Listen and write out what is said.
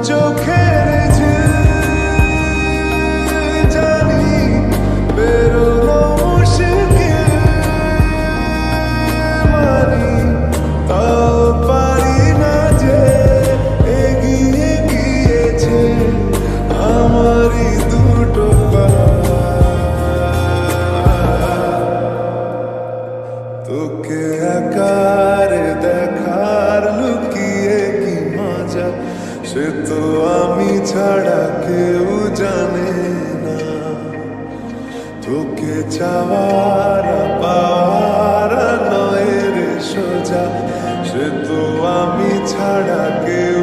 চোখের জানি বেরোনো মুশকিল, মানি তাও পারি না যে এগিয়ে গিয়েছে আমারই দুটো পা। তোকে আকার দেখার লুকিয়ে কি মজা, সে তো আমি ছাড়া কেউ জানে না। তোকে চাওয়ার পাওয়ার নয় রে সোজা, সে তো আমি ছাড়া কেউ